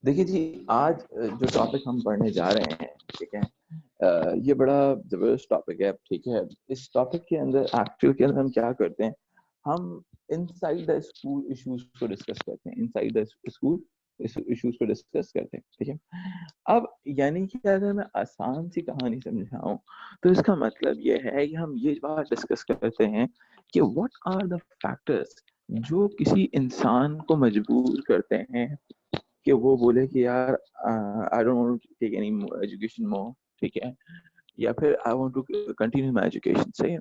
देखिए जी, आज जो टॉपिक हम पढ़ने जा रहे हैं, ठीक है, ये बड़ा ज़बरदस्त टॉपिक है, ठीक है। इस टॉपिक के अंदर एक्चुअल के अंदर हम क्या करते हैं, हम इनसाइड द स्कूल इश्यूज़ को डिस्कस करते हैं, इनसाइड द स्कूल इश्यूज़ को डिस्कस करते हैं, ठीक है। अब यानी कि अगर मैं आसान सी कहानी समझाऊँ, तो इसका मतलब ये है कि हम ये बात डिस्कस करते हैं कि व्हाट आर द फैक्टर्स जो किसी इंसान को मजबूर करते हैं कि वो बोले कि यार I don't want to take any education more, ठीक है, या फिर I want to continue my education. सही है।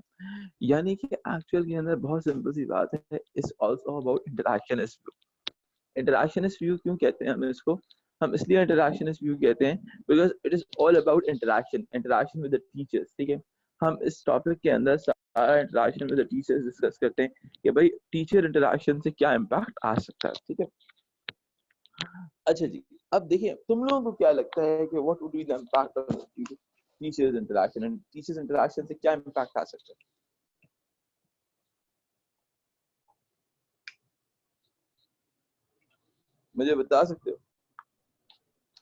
यानी कि एक्चुअल के अंदर बहुत सिंपल सी बात है, it's also about interactionist view. Interactionist view क्यों कहते हैं हम इसको? हम इसलिए इंटरैक्शनिस्ट व्यू कहते हैं because it is all about interaction, interaction with the teachers, ठीक है। हम इस टॉपिक के अंदर सारा interaction with the teachers discuss करते हैं कि भाई टीचर इंटरैक्शन से क्या इम्पैक्ट आ सकता है, ठीक है। अच्छा जी, अब देखिए तुम लोगों को क्या लगता है कि what would be the impact of teachers interaction, and teachers interaction से क्या इम्पैक्ट आ सकता है? मुझे बता सकते हो?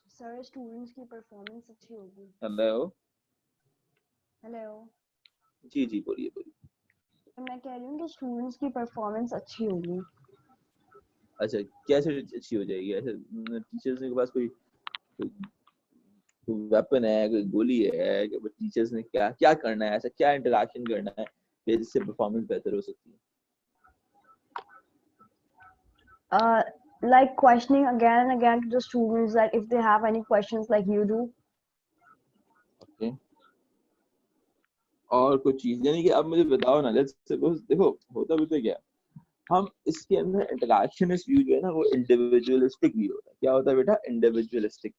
सर स्टूडेंट्स की परफॉर्मेंस अच्छी होगी। हेलो। हेलो। जी जी, बोलिए बोलिए। मैं कह रही हूँ कि स्टूडेंट्स की परफॉर्मेंस अच्छी होगी। अच्छा, कैसे अच्छी हो जाएगी? ऐसे टीचर्स के पास कोई वेपन है, कोई गोली है कि टीचर्स ने क्या क्या करना है, ऐसा क्या इंटरैक्शन करना है कि जिससे परफॉर्मेंस बेहतर हो सकती है? Like questioning again and again to the students that if they have any questions like you do. Okay. और कुछ चीज, यानी कि अब मुझे बताओ ना, लेट्स सपोज, देखो होता भी तो क्या, हम इसके अंदर इंटरैक्शनिस्ट व्यू जो है ना, वो इंडिविजुअलिस्टिक व्यू होता है। क्या होता है बेटा? इंडिविजुअलिस्टिक।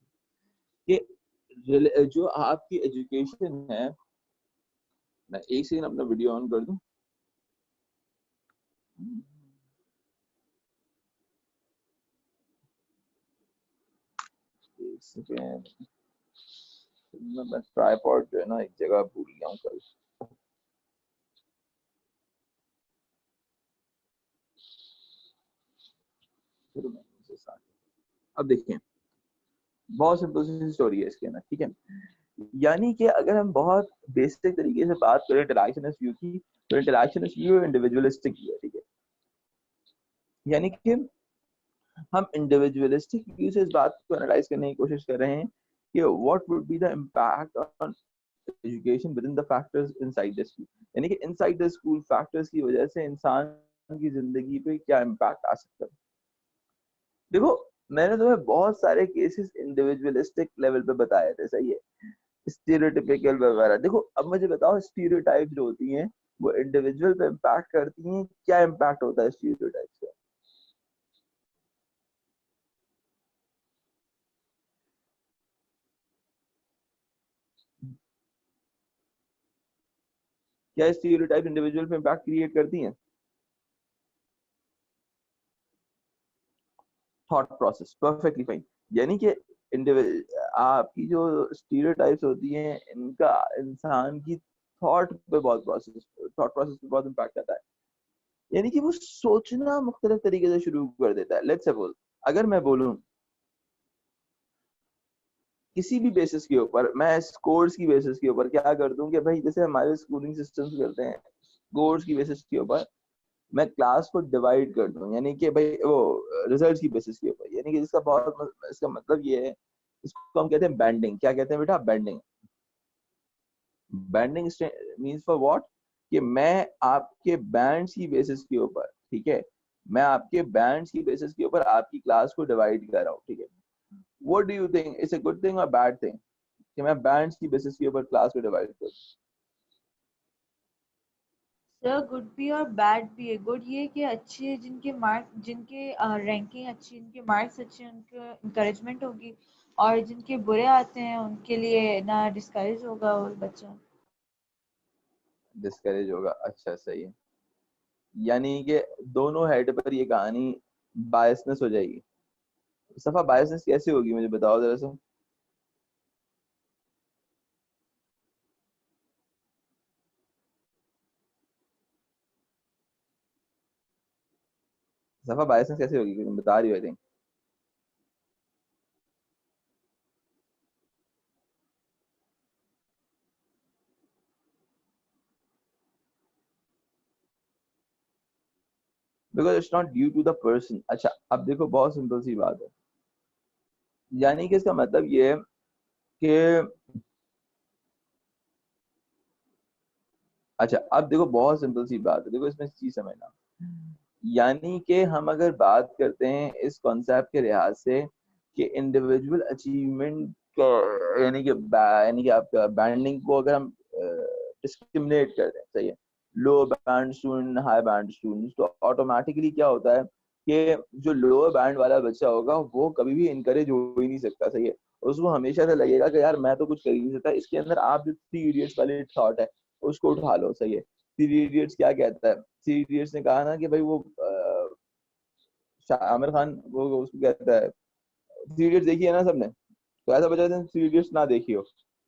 कि जो आपकी एजुकेशन है, मैं एक सेकंड अपना वीडियो ऑन कर दूं। एक सेकंड, मैं ट्राइपॉड जो है ना एक जगह भूल गया हूँ कल। अब देखिए, बहुत सिंपल सी स्टोरी है इसके अंदर, ठीक है। यानी कि अगर हम बहुत बेसिक तरीके से बात करें इंटरैक्शनिस्ट व्यू की, तो इंटरैक्शनिस्ट व्यू इंडिविजुअलिस्टिक व्यू है, ठीक है। यानी कि हम इंडिविजुअलिस्टिक व्यू से इस बात को एनालाइज करने की कोशिश कर रहे हैं कि what would be the impact on education with in the factors inside the school. यानी कि इनसाइड द स्कूल फैक्टर्स की वजह से इंसान की जिंदगी पे क्या इम्पैक्ट आ सकता है। देखो, मैंने तुम्हें बहुत सारे केसेस इंडिविजुअलिस्टिक लेवल पे बताए थे, सही है, स्टीरियोटिपिकल वगैरह। देखो अब मुझे बताओ, स्टीरियोटाइप जो होती हैं वो इंडिविजुअल पे इम्पैक्ट करती हैं, क्या इम्पैक्ट होता है स्टीरियोटाइप से? क्या स्टीरियोटाइप इंडिविजुअल पे इम्पैक्ट क्रिएट करती हैं? Thought process, perfectly fine. यानी कि आपकी जो स्टीरियोटाइप्स होती हैं, इनका इंसान की थॉट प्रोसेस पे बहुत इम्पैक्ट आता है। यानी कि वो सोचना मुख्तलिफ तरीके से शुरू कर देता है। लेट्स सपोज, अगर मैं बोलूं किसी भी बेसिस के ऊपर, मैं स्कोर्स की बेसिस के ऊपर क्या कर दूं कि भाई जैसे हमारे स्कूलिंग सिस्टम्स करते हैं, स्कोर्स की बेसिस के ऊपर मैं क्लास को डिवाइड कर दूं, यानी कि भाई वो रिजल्ट की बेसिस के ऊपर, यानी कि इसका मतलब ये है, इसको हम कहते हैं बैंडिंग। क्या कहते हैं बेटा? Banding. Banding means for what? कि मैं आपके बैंड्स की बेसिस के ऊपर, ठीक है, मैं आपके बैंड्स की बेसिस के ऊपर आपकी क्लास को डिवाइड कर रहा हूँ, ठीक है। What do you think, it's a good thing और बैड थिंग कि मैं बैंड्स की बेसिस के ऊपर क्लास को डिवाइड करूँ? सर गुड भी और बैड भी है। गुड ये कि अच्छे जिनके मार्क जिनके रैंकिंग अच्छी, जिनके मार्क्स अच्छे हैं, उनके इंकरेजमेंट होगी, और जिनके बुरे आते हैं उनके लिए ना डिस्करेज होगा और बच्चा। डिस्करेज होगा, अच्छा सही है। यानी कि दोनों हेड पर ये कहानी बायसनेस हो जाएगी। सफा, बायसनेस कैसे होगी, मुझे बताओ जरा सा। सफा, बायसनेस कैसे होगी, तुम बता रही हो I think. Because it's not due to the person. अच्छा अब देखो बहुत सिंपल सी बात है, यानी कि इसका मतलब ये है कि अच्छा अब देखो बहुत सिंपल सी बात है, देखो इसमें चीज समझना, यानी कि हम अगर बात करते हैं इस कॉन्सेप्ट के लिहाज से कि इंडिविजुअल अचीवमेंट का, यानी कि आपका बैंडिंग को अगर हम डिस्क्रिमिनेट कर दें, सही है, लो band student high band student, तो ऑटोमेटिकली क्या होता है कि जो लोअर बैंड वाला बच्चा होगा वो कभी भी इनकरेज हो ही नहीं सकता, सही है, उसको हमेशा से लगेगा कि यार मैं तो कुछ कर ही नहीं सकता। इसके अंदर आप जो थ्री इडियट्स वाली थॉट है उसको उठा लो, सही है। थ्री इडियट्स क्या कहता है, थ्री इडियट्स ने कहा ना कि भाई वो आमिर खान वो उसको कहता है, थ्री इडियट्स देखी है ना सबने, तो ऐसा बचा थ्री इडियट्स ना देखी हो,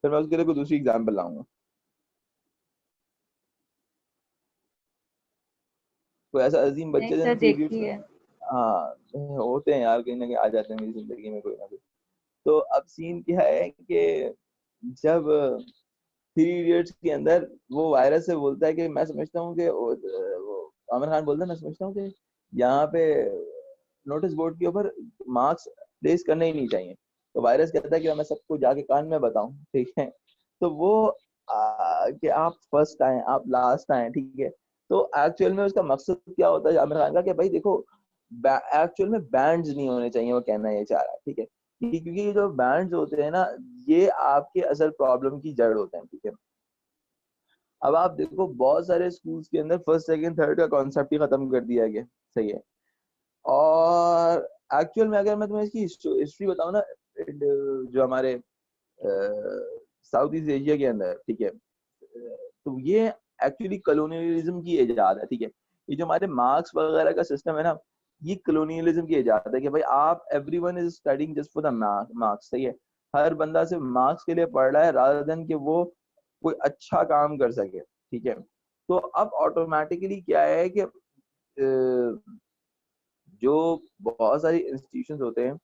फिर मैं उसके लिए कोई दूसरी एग्जाम्पल लाऊंगा। कोई ऐसा अजीम नहीं बच्चे सर, जिन थ्री इडियट्स, देखी है। हाँ होते हैं यार, कहीं ना कहीं आ जाते हैं मेरी जिंदगी में कोई ना कोई। तो अब सीन क्या है कि जब थ्री इडियट्स के अंदर वो वायरस से बोलता है कि मैं समझता हूँ कि वो आमिर खान बोलता है मैं समझता हूँ कि यहाँ पे नोटिस बोर्ड के ऊपर मार्क्स प्लेस करने ही नहीं चाहिए। तो वायरस कहता है कि मैं सबको जाके कान में बताऊं, ठीक है। तो वो कि आप फर्स्ट आए आप लास्ट आए, ठीक है। तो एक्चुअल में उसका मकसद क्या होता है आमिर खान का कि भाई देखो एक्चुअल में बैंड्स नहीं होने चाहिए, वो कहना ये चाह रहा है, ठीक है। क्योंकि ये जो बैंड्स होते हैं ना, ये आपके असल प्रॉब्लम की जड़ होते हैं, ठीक है। अब आप देखो बहुत सारे स्कूल्स के अंदर फर्स्ट सेकंड थर्ड का कॉन्सेप्ट ही खत्म कर दिया गया, सही है। और एक्चुअल में अगर मैं तुम्हें इसकी हिस्ट्री बताऊं ना, जो हमारे साउथ ईस्ट एशिया के अंदर, ठीक है, तो ये एक्चुअली कॉलोनियलिज्म की इजाद है, ठीक है। ये जो हमारे मार्क्स वगैरह का सिस्टम है ना, ये कॉलोनियलिज्म की इजाद है कि भाई आप everyone is studying just for the marks, सही है। हर बंदा सिर्फ मार्क्स के लिए पढ़ रहा है रादर देन कि वो कोई अच्छा काम कर सके, ठीक है। तो अब ऑटोमेटिकली क्या है कि जो बहुत सारी इंस्टीट्यूशंस होते हैं,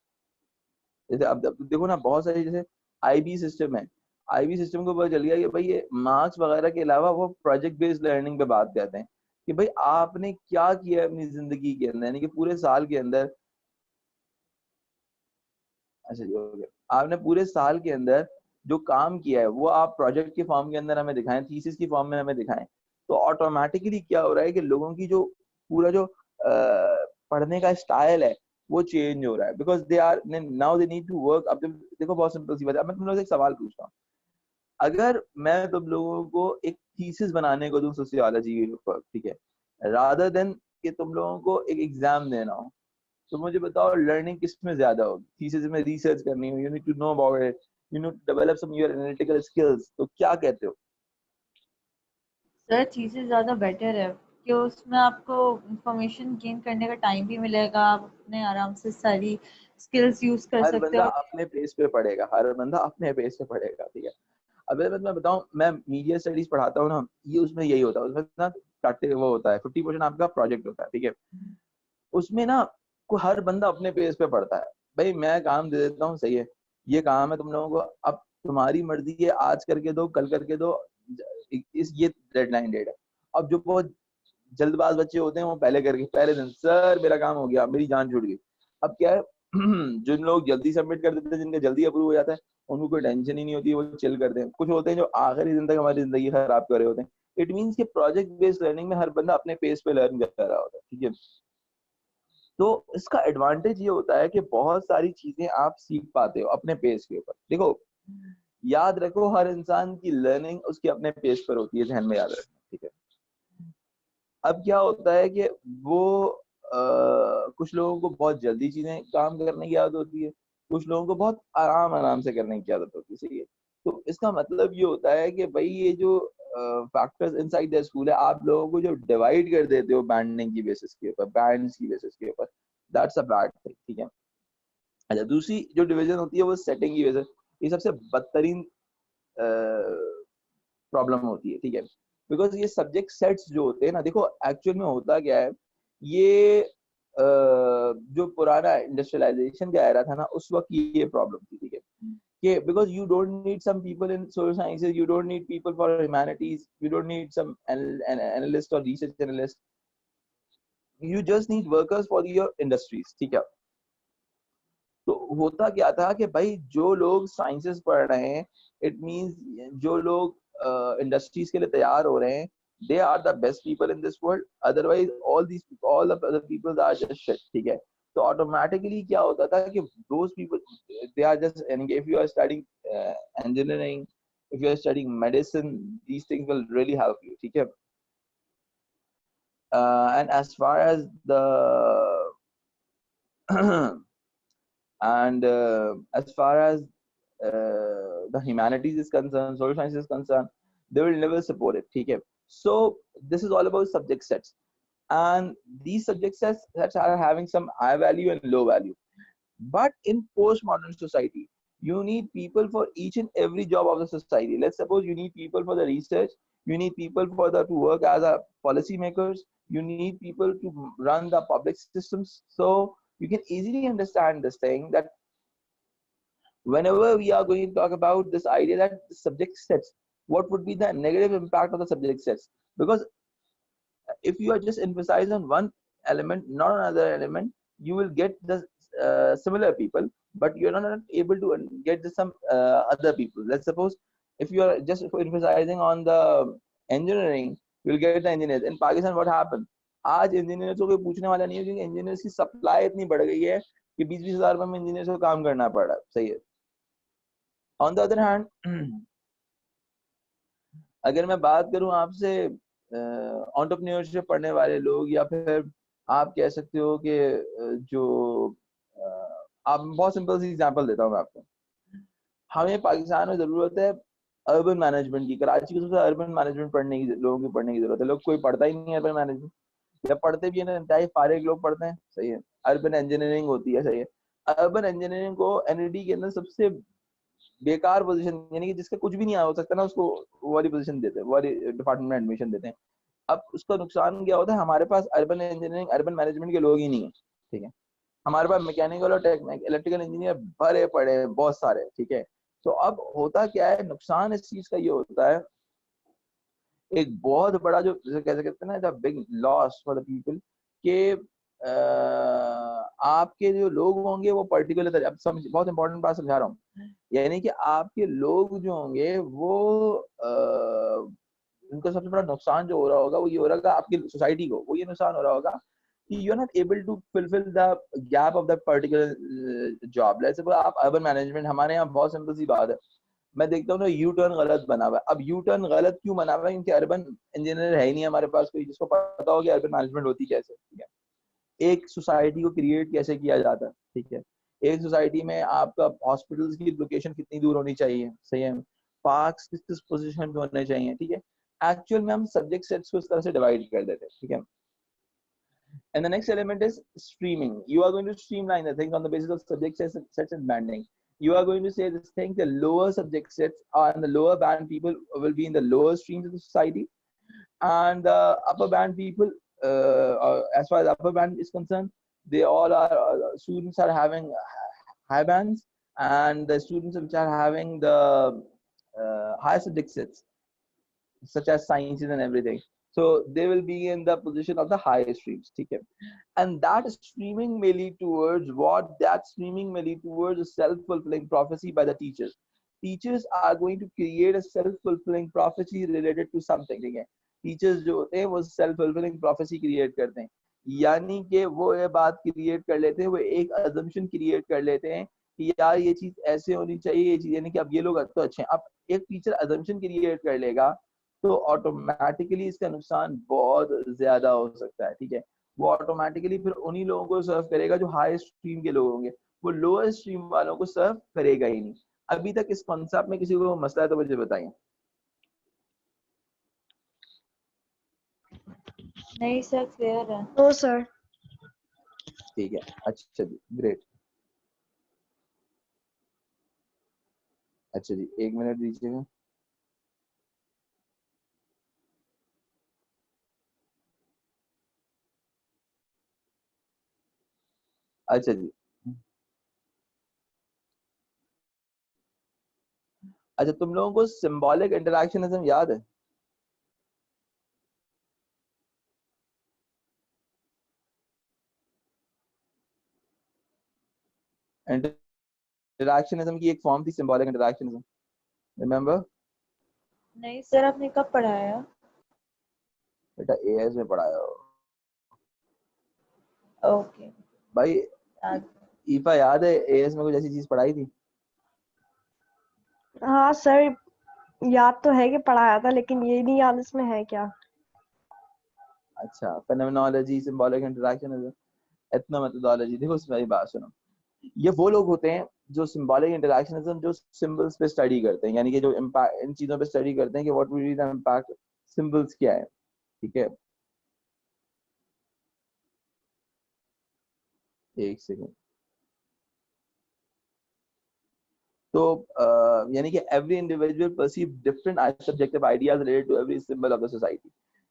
जैसे अब देखो ना बहुत सारी, जैसे आईबी सिस्टम है, आईबी सिस्टम को पता चल गया कि भाई ये मार्क्स वगैरह के अलावा वो प्रोजेक्ट बेस्ड लर्निंग पे बात करते हैं कि भाई आपने क्या किया है अपनी जिंदगी के अंदर, यानी कि पूरे साल के अंदर। अच्छा जी हो गया, आपने पूरे साल के अंदर जो काम किया है वो आप प्रोजेक्ट के फॉर्म के अंदर हमें दिखाएं, थीसिस की फॉर्म में हमें दिखाएं। तो ऑटोमेटिकली क्या हो रहा है कि लोगों की जो पूरा जो पढ़ने का स्टाइल है वो चेंज हो रहा है, because they are now they need to work. अब देखो बहुत सिंपल सी बात है, अब मैं तुम लोगों से एक सवाल पूछता हूँ, अगर मैं तुम लोगों को एक थीसिस बनाने को दूं सोशियोलॉजी के ऊपर, ठीक है, रादर देन कि तुम लोगों को एक एग्जाम देना हो, तो मुझे बताओ लर्निंग किस में ज्यादा होगी? थीसिस में रिसर्च करनी हो, you need to know about it, you need to develop some your analytical skills, तो क्या कहते हो? सर चीज़ें ज़्यादा बेटर है कि उसमें आपको इंफॉर्मेशन गेन करने का टाइम भी मिलेगा, आप अपने आराम से सारी स्किल्स यूज़ कर हर सकते बंदा हो। अपने पेस पे पढ़ेगा, हर बंदा अपने पेस पे पढ़ेगा, ठीक है। अब मैं तुम्हें बताऊं, मैं मीडिया स्टडीज पढ़ाता हूँ ना, ये उसमें यही होता है, उसमें ना वो होता है 50% आपका प्रोजेक्ट होता है, ठीक है। उसमें ना को हर बंदा अपने पेस पे पढ़ता है, भाई मैं काम दे देता हूँ, सही है, ये काम है तुम लोगों को, अब तुम्हारी मर्जी है, आज करके दो कल करके दो, इस ये डेडलाइन डेट है। अब जो बहुत जल्दबाज बच्चे होते हैं वो पहले करके पहले दिन, सर मेरा काम हो गया, मेरी जान छूट गई। अब क्या है जिन लोग जल्दी सबमिट कर देते हैं, जिनका जल्दी अप्रूव हो जाता है, उनको कोई टेंशन ही नहीं होती है, वो चिल करते हैं। कुछ होते हैं जो आखिरी दिन तक हमारी जिंदगी खराब कर रहे होते हैं। इट मीन्स कि प्रोजेक्ट बेस्ड लर्निंग में हर बंदा अपने पेस पे लर्न कर रहा होता है, ठीक है। तो इसका एडवांटेज ये होता है कि बहुत सारी चीजें आप सीख पाते हो अपने पेस के ऊपर। देखो याद रखो, हर इंसान की लर्निंग उसके अपने पेस पर होती है, ध्यान में याद रखना, ठीक है। अब क्या होता है कि वो कुछ लोगों को बहुत जल्दी चीजें काम करने की आदत होती है, कुछ लोगों को बहुत आराम आराम से करने की आदत होती है, सही है। तो इसका मतलब ये होता है कि भाई ये जो फैक्टर्स इनसाइड द स्कूल है, आप लोगों को जो डिवाइड कर देते हो बैंडिंग की बेसिस के ऊपर, बैंड्स की बेसिस के ऊपर, दैट्स अ बैड थिंग, ठीक है। अच्छा दूसरी जो डिवीजन होती है वो सेटिंग की बेसिस, ये सबसे बदतरीन प्रॉब्लम होती है, ठीक है। बिकॉज ये सब्जेक्ट सेट्स जो होते हैं ना, देखो एक्चुअल में होता क्या है, ये जो पुराना इंडस्ट्रियलाइजेशन का एरा था ना, उस वक्त ये प्रॉब्लम थी, ठीक है। कि because you don't need some people in social sciences, you don't need people for humanities, you don't need some analyst और research analyst, you just need workers for your industries, ठीक है। तो होता क्या था कि भाई जो लोग साइंसेस पढ़ रहे हैं, इट मींस जो लोग इंडस्ट्रीज के लिए तैयार हो रहे हैं, they are the best people in this world, otherwise all the other people are just shit, ठीक है। तो ऑटोमेटिकली क्या होता था कि those people they are just, यानी if you are studying engineering, if you are studying medicine, these things will really help you, ठीक है। And as far as the and as far as the humanities is concerned, social science is concerned, they will never support it, ठीक है। So this is all about subject sets, and these subject sets are having some high value and low value. But in postmodern society, you need people for each and every job of the society. Let's suppose you need people for the research, you need people for the to work as a policy makers, you need people to run the public systems. So you can easily understand this thing, that whenever we are going to talk about this idea that the subject sets, what would be the negative impact of the subject sets? Because if you are just emphasizing on one element, not another element, you will get the similar people, but you're not able to get the some other people. Let's suppose if you are just emphasizing on the engineering, you'll get the engineers. In Pakistan, what happened? आज engineers को कोई पूछने वाला नहीं है, क्योंकि engineers की supply इतनी बढ़ गई है कि 20-20 हजार रुपए में इंजीनियर्स को काम करना पड़ रहा है, सही है। ऑन द अदर हैंड, अगर मैं बात करूं आपसे एंटरप्रेन्योरशिप पढ़ने वाले लोग, या फिर आप कह सकते हो कि जो आप, बहुत सिंपल सी एग्जांपल देता हूं मैं आपको। हमें पाकिस्तान में जरूरत है अर्बन मैनेजमेंट की। कराची की सबसे अर्बन मैनेजमेंट पढ़ने की, लोगों की पढ़ने की जरूरत है। लोग कोई पढ़ता ही नहीं है अर्बन मैनेजमेंट, या पढ़ते भी है ना, इंतहाई फारिग लोग पढ़ते हैं, सही है। अर्बन इंजीनियरिंग होती है, सही है। अर्बन इंजीनियरिंग को एनईडी के अंदर सबसे बेकार पोजीशन, यानी कि जिसका कुछ भी नहीं हो सकता ना, उसको वो वाली पोजीशन देते हैं, वो वाली डिपार्टमेंट में एडमिशन देते हैं। अब उसका नुकसान क्या होता है, हमारे पास अर्बन इंजीनियरिंग, अर्बन मैनेजमेंट के लोग ही नहीं है, ठीक है। हमारे पास मैकेनिकल और इलेक्ट्रिकल इंजीनियर भरे पड़े हैं, बहुत सारे, ठीक है। तो अब होता क्या है, नुकसान इस चीज का ये होता है, एक बहुत बड़ा जो कह सकते हैं ना, big loss for the people, के आपके जो लोग होंगे वो पर्टिकुलर, अब समझ, बहुत इंपॉर्टेंट बात समझा रहा हूँ, यानी कि आपके लोग जो होंगे वो उनको सबसे बड़ा नुकसान जो हो रहा होगा वो ये हो रहा होगा, आपकी सोसाइटी को वो ये नुकसान हो रहा होगा कि you are not able to fulfil the gap of that particular job. Let's suppose आप अर्बन मैनेजमेंट, हमारे यहाँ बहुत सिंपल सी बात है, मैं देखता हूँ ना, यू टर्न गलत बना हुआ है। अब यू टर्न गलत क्यों बना हुआ है? क्योंकि अर्बन इंजीनियर है ही नहीं हमारे पास कोई जिसको पता हो कि अर्बन मैनेजमेंट होती कैसे, ठीक है। एक सोसाइटी को क्रिएट कैसे किया जाता है, ठीक है। एक सोसाइटी में आपका हॉस्पिटल्स की लोकेशन कितनी दूर होनी चाहिए, सही है। पार्क्स किस किस पोजीशन पे होने चाहिए, ठीक है। एक्चुअल में हम सब्जेक्ट सेट्स को इस तरह से डिवाइड कर देते हैं, ठीक है। And the next element is streaming. You are going to streamline the things on the basis of subject sets and banding. You are going to say this thing, the lower subject sets are in the lower band people will be in the lower streams of the society, and the upper band people, as far as the upper band is concerned, they all are, students are having high bands, and the students which are having the higher subject sets, such as sciences and everything. So they will be in the position of the highest streams, okay? And that streaming may lead towards what? That streaming may lead towards a self-fulfilling prophecy by the teachers. Teachers are going to create a self-fulfilling prophecy related to something, okay? Teachers जो होते हैं वो self-fulfilling prophecy create करते हैं, यानी कि वो ये बात create कर लेते हैं, वो एक assumption create कर लेते हैं कि यार ये चीज ऐसे होनी चाहिए, ये चीज, यानी कि अब ये लोग तो अच्छे हैं। अब एक टीचर assumption create कर लेगा तो ऑटोमेटिकली इसका नुकसान बहुत ज्यादा हो सकता है, ठीक है। वो ऑटोमेटिकली फिर उन्हीं लोगों को सर्व करेगा जो हाई स्ट्रीम के लोग होंगे, वो लोअर स्ट्रीम वालों को सर्व करेगा ही नहीं। अभी तक इस कॉन्सेप्ट में किसी को मसला है तो मुझे बताइए। नहीं सर, क्लियर है। No, sir. ठीक है, अच्छा जी, ग्रेट। अच्छा जी, एक मिनट दीजिएगा। अच्छा जी, अच्छा, तुम लोगों को सिंबॉलिक इंटरैक्शनिज्म याद है? इंटरैक्शनिज्म की एक फॉर्म थी सिंबॉलिक इंटरैक्शनिज्म, रिमेंबर? नहीं सर, आपने कब पढ़ाया? बेटा एएस में पढ़ाया हो ओके। भाई। याद। ईफा याद है एएस में कुछ ऐसी चीज पढ़ाई थी? हाँ सर, याद तो है कि पढ़ाया था, लेकिन ये नहीं याद इसमें है क्या। अच्छा, phenomenology, symbolic interactionism, ethno methodology. देखो इस मेरी बात सुनो, ये वो लोग होते हैं जो सिंबॉलिक इंटरैक्शनिज्म, जो सिंबल्स पे स्टडी करते हैं, यानी कि जो इम्पैक्ट इन चीजों पे स्टडी करते हैं कि what will be the impact, symbols क्या है, ठीक है? एक सेकंड। तो यानी कि every individual perceive different subjective ideas related to every symbol of the society.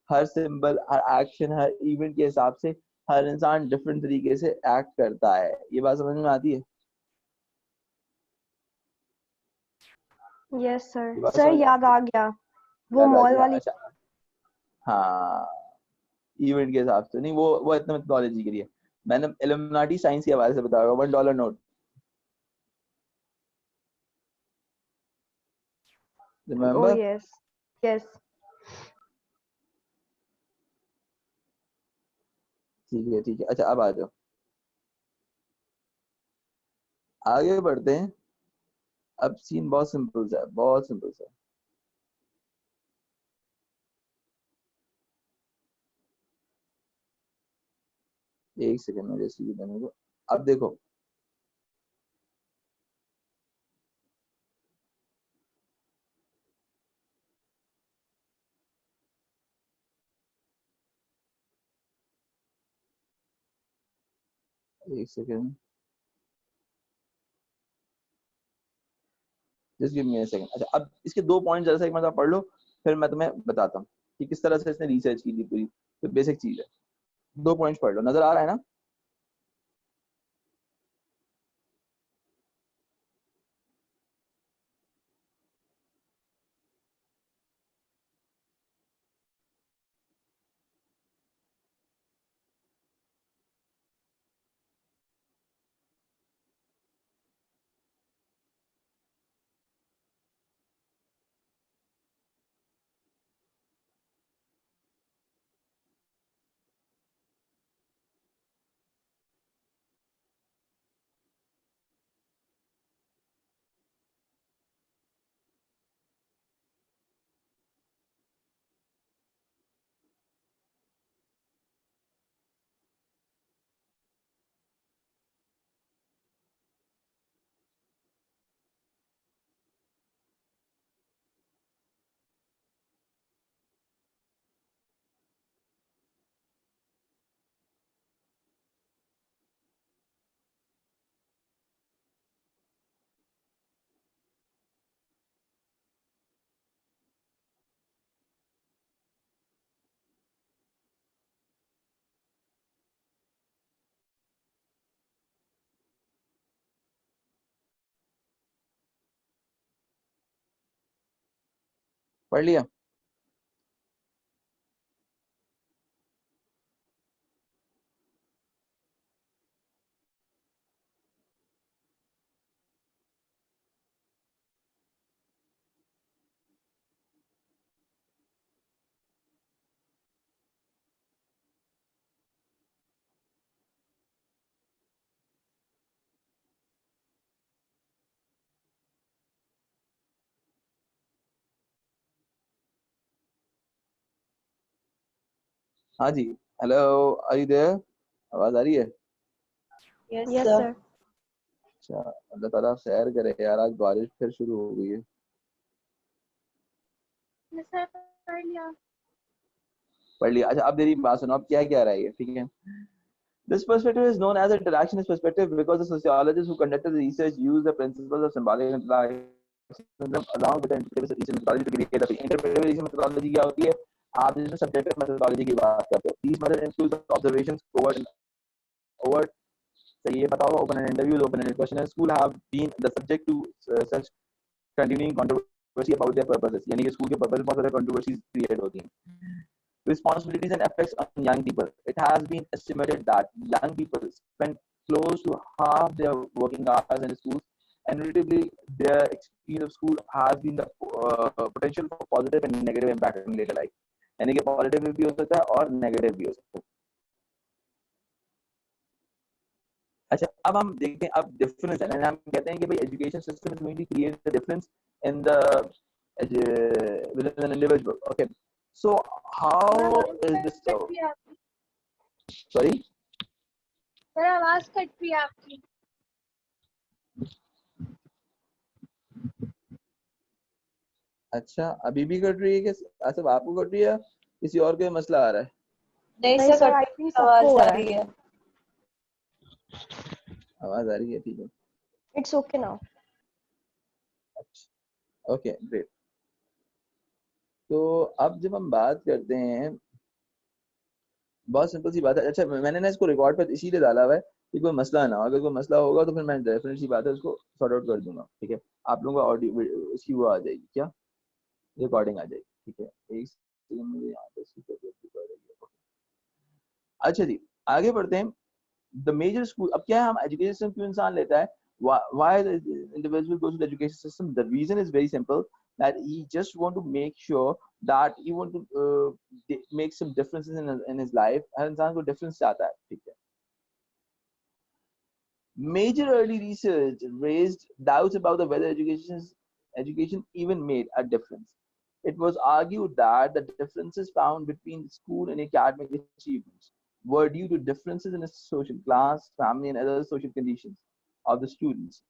हर सिंबल, हर एक्शन, हर इवेंट के हिसाब से हर इंसान डिफरेंट तरीके से एक्ट करता है। ये बात समझ में आती है? यस ये सर, बात सर समझ याद आ गया, वो याद आ मॉल गया? वाली। अच्छा, हाँ, इवेंट के हिसाब से नहीं, वो इतना मेथोडोलॉजी के लिए। मैंने इल्यूमिनाटी साइंस के हवाले से बताया, $1 नोट, ओ रिमेंबर? Yes, yes. ठीक है ठीक है। अच्छा अब आ जाओ, आगे बढ़ते हैं। अब सीन बहुत सिंपल सा है, बहुत सिंपल सा है। एक सेकंड में जैसे ही देने को। अब देखो, एक second, just give me a second. अच्छा अब इसके दो पॉइंट जरा सा एक मतलब पढ़ लो, फिर मैं तुम्हें बताता हूँ कि किस तरह से इसने रिसर्च की थी पूरी। तो बेसिक चीज है, दो पॉइंट्स पढ़ लो, नजर आ रहा है ना? पढ़ लिया? हाँ जी, हेलो, आर यू देयर? आवाज आ रही है? Yes yes sir. सर। अच्छा, अल्लाह ताला खैर करे यार, आज बारिश फिर शुरू हो गई है। सर पढ़ लिया। पढ़ लिया? अच्छा अब मेरी बात सुनो, अब क्या क्या रहा है, ठीक है? This perspective is known as the interactionist perspective because the sociologists who conducted the research used the principles of symbolic interaction along with the interpretation methodology to create a interpretation methodology क्या होती है? आप जिसमें subjective methodology की बात करते हो, these methods include observations, overt, सही है पता होगा, open-ended interviews, open-ended questionnaires. School have been the subject to such continuing controversy about their purposes, यानी कि स्कूल के पर्पस बहुत सारे controversies create होती हैं। Responsibilities and effects on young people. It has been estimated that young people spend close to half their working hours in the schools, and relatively their experience of school has been the potential for positive and negative impact in later life. यानी कि positive भी हो सकता है और negative भी हो सकता है. अच्छा, अब हम देखते हैं अब डिफरेंस है ना, हम कहते हैं कि भाई education system is going to create the difference in the within an individual. Okay, so how is this so? Sorry, sir आवाज कट रही है आपकी. अच्छा अभी भी कट रही है कि सिर्फ आपको कट रही है, किसी और को मसला आ रहा है? नहीं नहीं sir, sir, I cut think सबको आवाज हो आ रहा रही है. है. आवाज आ रही है, ठीक है. It's okay now. अच्छा, ओके ग्रेट. तो अब जब हम बात करते हैं, बहुत सिंपल सी बात है. अच्छा, मैंने ना इसको रिकॉर्ड पर इसीलिए डाला हुआ है कि कोई मसला ना हो. अगर कोई मसला होगा तो फिर मैं डेफिनेटली बात है उसको सॉर्ट आउट कर दूंगा. ठीक है, आप लोगों का ऑडियो उसकी वो आ जाएगी, क्या रिकॉर्डिंग आ जाएगी. ठीक है, एक सेकंड मुझे यहाँ पे स्पीकर पे रिकॉर्डिंग. अच्छा जी, आगे बढ़ते हैं. द मेजर स्कूल, अब क्या है, हम एजुकेशन सिस्टम क्यों इंसान लेता है, why the individual goes to the education system? The reason is very simple, that he just want to make sure that he want to make some differences in his life. हर इंसान को difference चाहता है. ठीक है. Major early research raised doubts about the whether education even made a difference. It was argued that the differences found between school and academic achievements were due to differences in social class, family, and other social conditions of the students.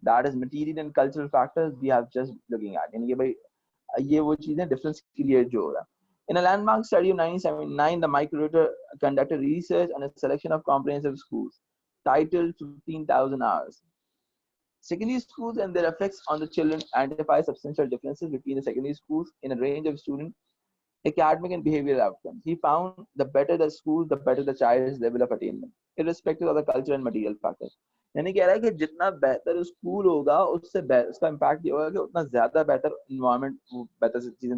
That is material and cultural factors we have just looking at. यानी कि भाई ये वो चीजें difference create जो हो रहा है. In a landmark study of 1979, the microtutor conducted research on a selection of comprehensive schools titled 15,000 Hours. Secondary schools and their effects on the children identify substantial differences between the secondary schools in a range of student academic and behavioral outcomes. He found the better the school, the better the child's level of attainment, irrespective of the culture and material factors. यानी कह रहा है कि जितना बेहतर school होगा उससे उसका इम्पैक्ट ये होगा कि उतना ज्यादा बेहतर इन्वायरमेंट, बेहतर चीजें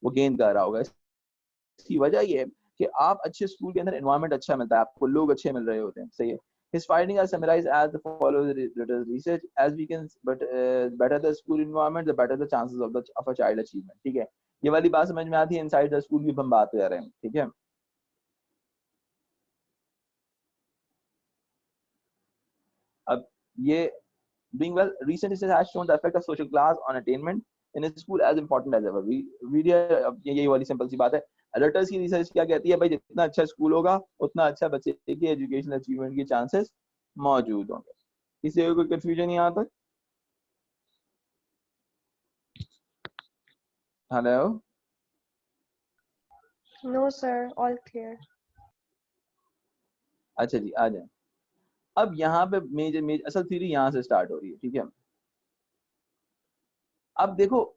वो गेन कर रहा होगा. इसकी वजह ये है कि आप अच्छे स्कूल के अंदर एनवायरनमेंट अच्छा मिलता है, आपको लोग अच्छे मिल रहे होते हैं. सही है. His findings are summarized as the follows: research, as we can, but better the school environment, the better the chances of a child achievement. ठीक है, ये वाली बात समझ में आती है. इनसाइड द स्कूल की हम बात कर रहे हैं. ठीक है. अब ये being well, recent research has shown the effect of social class on attainment in a school as important as ever. अब यही वाली सिंपल सी बात है. एडल्टर्स की रिसर्च क्या कहती है, भाई जितना अच्छा स्कूल होगा उतना अच्छा बच्चे की एजुकेशन अचीवमेंट के चांसेस मौजूद होंगे. किसी को कोई कंफ्यूजन नहीं आता? Hello. No sir, all clear. अच्छा जी, आ जाए. अब यहाँ पे मेजर असल थ्योरी यहाँ से स्टार्ट हो रही है. ठीक है. अब देखो,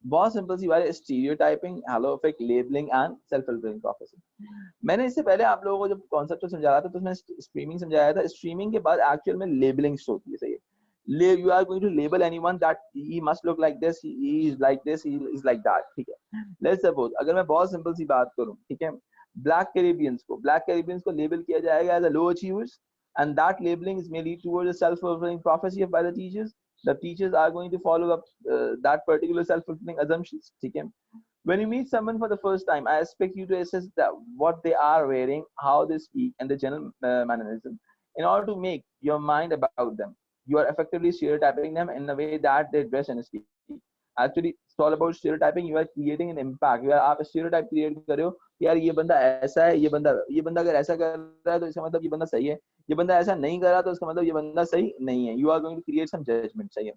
बहुत सिंपल सी बात है. Stereotyping, hello effect, labelling and self fulfilling prophecy. मैंने इससे पहले आप लोगों को जब कॉन्सेप्ट समझा रहा था तो उसमें स्ट्रीमिंग समझाया था. स्ट्रीमिंग के बाद एक्चुअल में लेबलिंग होती है. सही है. You are going to label anyone that he must look like this, he is like this, he is like that. ठीक है. Let's suppose, अगर मैं बहुत सिंपल सी बात करूं, ठीक है, ब्लैक कैरेबियंस को लेबल किया जाएगा as a low achievers, and that labeling may lead towards a self-fulfilling prophecy by the teachers. The teachers are going to follow up that particular self-fulfilling assumptions. ठीक है. When you meet someone for the first time, I expect you to assess that what they are wearing, how they speak, and the general mannerism in order to make your mind about them. You are effectively stereotyping them in the way that they dress and speak. Actually, it's all about stereotyping. You are creating an impact. You are, आप stereotype create कर रहे हो, यार ये बंदा ऐसा है, ये बंदा अगर ऐसा कर रहा है तो इसका मतलब ये बंदा सही है, ये बंदा ऐसा नहीं कर रहा तो इसका मतलब ये बंदा सही नहीं है. You are going to create some judgment. सही है.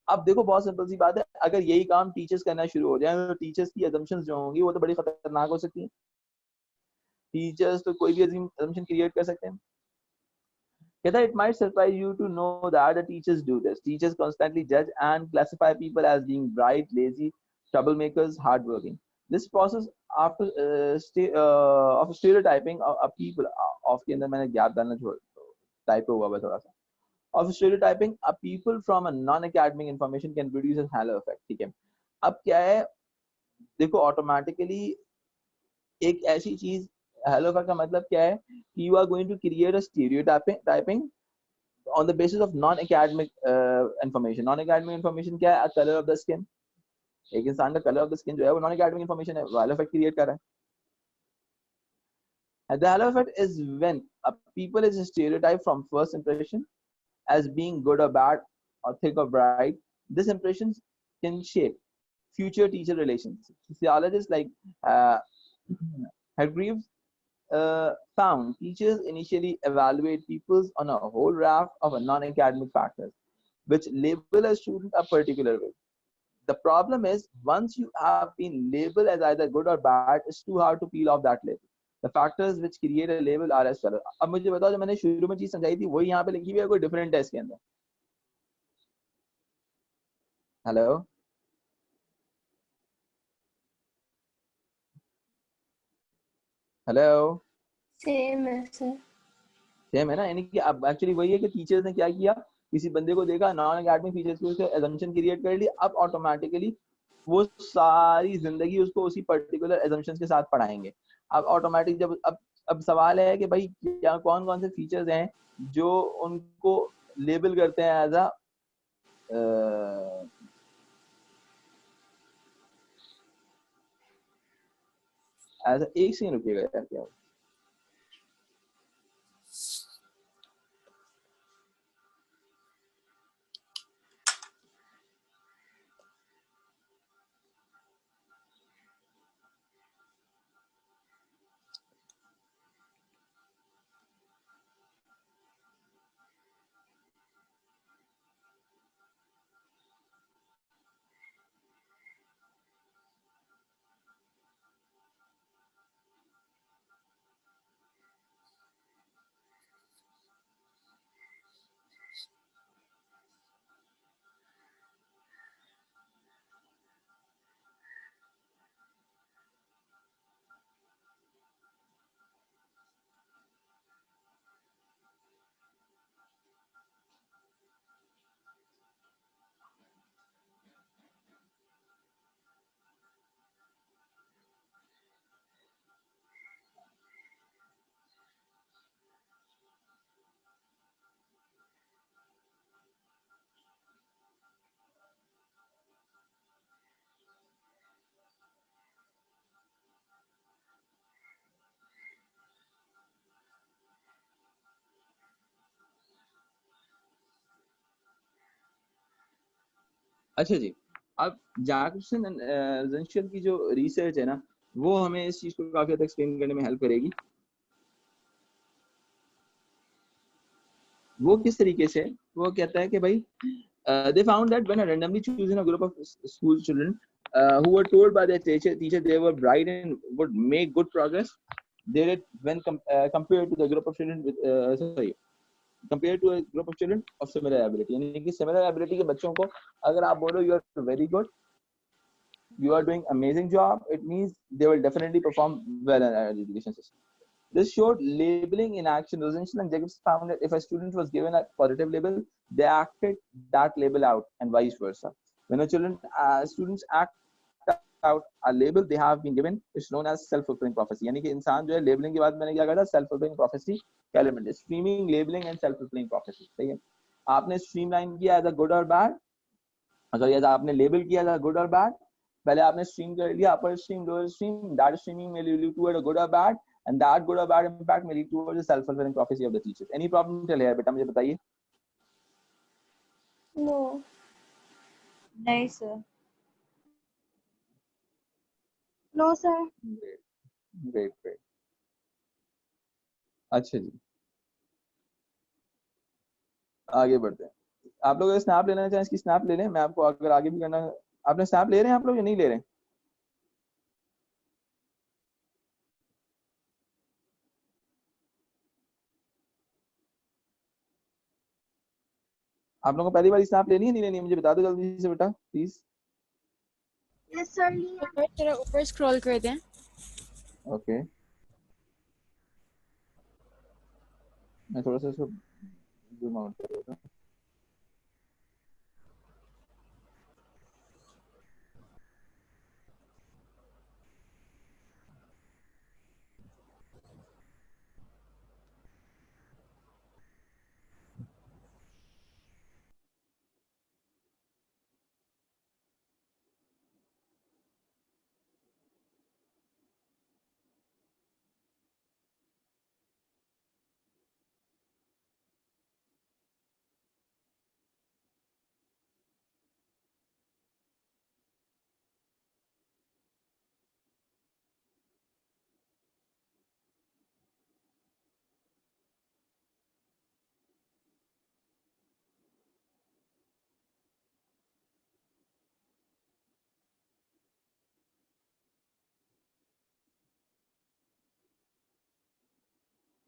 अब देखो, बहुत सिंपल सी बात है. अगर यही काम टीचर्स करना शुरू हो जाए तो टीचर्स की assumptions जो होंगी वो तो बड़ी खतरनाक हो सकती हैं. टीचर्स तो कोई भी assumption क्रिएट कर सकते हैं. कहता है, it might surprise you to know that the teachers do this. Teachers constantly judge and classify people as being bright, lazy, troublemakers, hardworking. This process after of stereotyping a people of के अंदर मैंने gap डालना छोड़ type हुआ है थोड़ा सा. Of stereotyping a people from a non-academic information can produce a halo effect. ठीक है. अब क्या है, देखो ऑटोमेटिकली एक ऐसी चीज हेलो फैक्ट का मतलब क्या है कि you are going to create a stereotyping on the basis of non-academic information. Non-academic information क्या है? Colour of the skin. एक इंसान का कलर ऑफ द स्किन जो है वो नॉन एकेडमिक इंफॉर्मेशन है, वो हेलो इफेक्ट क्रिएट कर रहा है. And the halo effect is when a people is stereotyped from first impression as being good or bad or thick or bright. This impression can shape future teacher relations. Sociologists like Hargreaves found teachers initially evaluate people on a whole raft of non-academic factors, which label a student a particular way. The problem is, once you have been labeled as either good or bad, it's too hard to peel off that label. The factors which create a label are as follows. अब मुझे बताओ, जो मैंने शुरू में चीज समझाई थी वही यहाँ पे लिखी हुई है, कोई डिफरेंट है इसके अंदर? Hello hello. सेम है सर. सेम है ना, यानी कि अब एक्चुअली वही है कि टीचर्स ने क्या किया, किसी बंदे को देखा नॉन एकेडमिक फीचर्स की, उसके एजम्पशन क्रिएट कर ली, अब ऑटोमेटिकली वो सारी जिंदगी उसको उसी पर्टिकुलर एजम्पशंस के साथ पढ़ाएंगे. अब ऑटोमेटिक जब अब सवाल है कि भाई क्या कौन कौन से फीचर्स हैं जो उनको लेबल करते हैं एज एक सेकंड रुकिएगा यार, क्या अच्छा जी. अब जैक्सन रेंशियल की जो रिसर्च है ना, वो हमें इस चीज को काफी हद तक एक्सप्लेन करने में हेल्प करेगी. वो किस तरीके से, वो कहता है कि भाई they found that when I randomly choosing a group of school children who were told by their teacher they were bright and would make good progress, they did when compared to the group of children with compared to a group of children of similar ability. यानी कि similar ability के बच्चों को अगर आप बोलो you are very good, you are doing amazing job, it means they will definitely perform well in our education system. This showed labeling in action. Rosenthal and Jacobs found that if a student was given a positive label, they acted that label out, and vice versa. When a students act out a label they have been given, it's known as self-fulfilling prophecy. यानी कि इंसान जो है labeling के बाद मैंने क्या कहा, self-fulfilling prophecy का element है. Streaming, labeling and self-fulfilling prophecy. सही है. आपने streamline किया as a good or bad, sorry, as आपने label किया as a good or bad. पहले आपने stream कर लिया, upper stream, lower stream. That streaming may lead to a good or bad. And that good or bad impact may lead towards the self-fulfilling prophecy of the teachers. Any problem चले यार बेटा, मुझे बताइए. No. नहीं sir. No sir. Great, great. अच्छा जी, आगे बढ़ते हैं. आप लोग अगर स्नैप लेना चाहें इसकी स्नैप ले लें, मैं आपको अगर आगे भी करना. आपने स्नैप ले रहे हैं आप लोग या नहीं ले रहे हैं? आप लोगों को पहली बार स्नैप लेनी है नहीं लेनी है, मुझे बता दो जल्दी से बेटा प्लीज. Yes sir. थोड़ा ऊपर स्क्रॉल कर दें. ओके, मैं थोड़ा सा इसको जूम आउट कर देता हूं.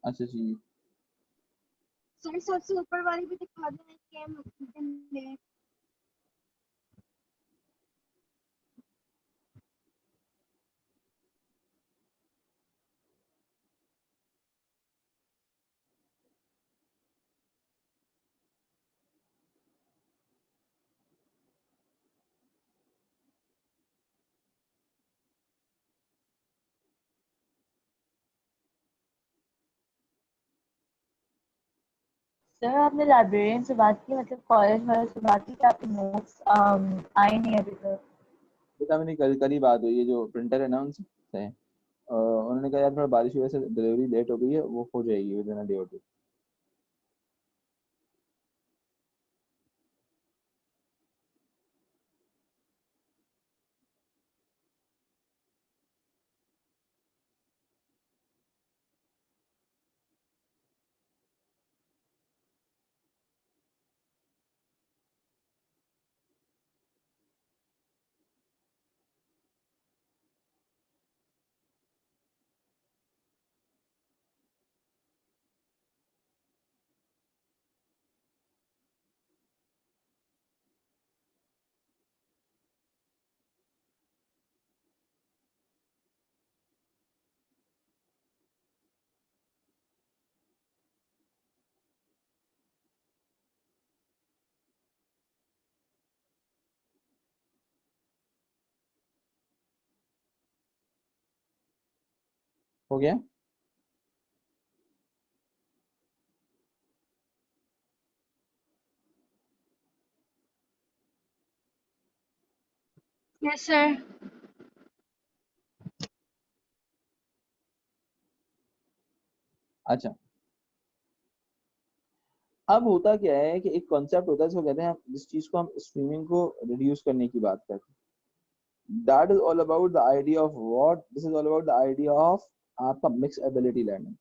अच्छा जी। सर सबसे ऊपर वाली भी दिखा देना कि हम सर आपने लाइब्रेरियन से बात की, मतलब कॉलेज वाले से बात की कि आपके नोट्स आए नहीं अभी तक? बेटा मेरी कल ही बात हुई है जो प्रिंटर है ना उनसे, उन्होंने कहा यार थोड़ा बारिश की वजह से डिलीवरी लेट हो गई है, वो हो जाएगी विद इन अ डे और टू। हो गया। Yes sir. अच्छा, अब होता क्या है कि एक कॉन्सेप्ट होता है जिसको कहते हैं, जिस चीज को हम स्ट्रीमिंग को रिड्यूस करने की बात करते हैं, that is all about the idea of what this is all about the idea of आपका mix ability learning.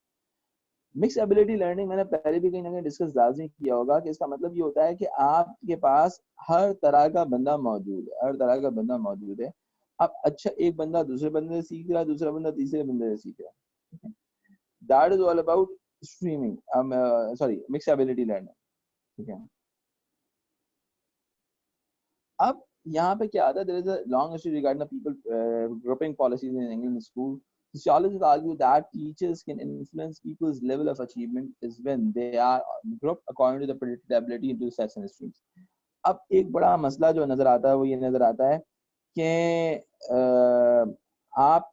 Mix ability learning मैंने पहले भी कहीं ना कहीं डिस्कस लाजमी किया होगा कि इसका मतलब ये होता है कि आपके पास हर तरह का बंदा मौजूद है, हर तरह का बंदा मौजूद है। अब अच्छा, एक बंदा दूसरे बंदे से सीख रहा है, दूसरा बंदा तीसरे बंदे से सीख रहा है। That is all about streaming, sorry mix ability learning. ठीक है। अब यहाँ पे क्या आता है, there is a long history regarding the people grouping policies in England school. Sociologists argue that teachers can influence people's level of achievement is when they are grouped according to the predictability into sets and streams. अब एक बड़ा मसला जो नजर आता है वो ये नजर आता है कि आप